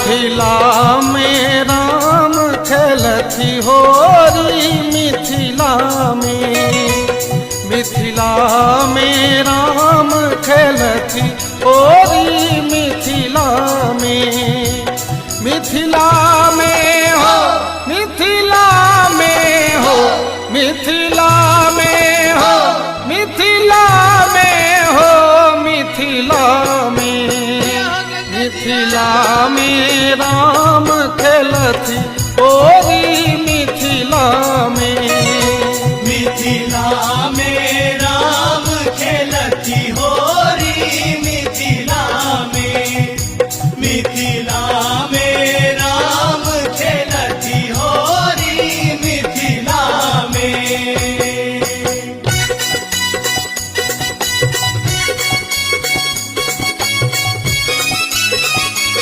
मिथिला में राम खेलती होरी मिथिला में राम खेलती होरी मिथिला में हो मिथिला में हो मिथिला में हो मिथिला में हो मिथिला में राम खेलती होरी मिथिला में राम खेलती होरी मिथिला में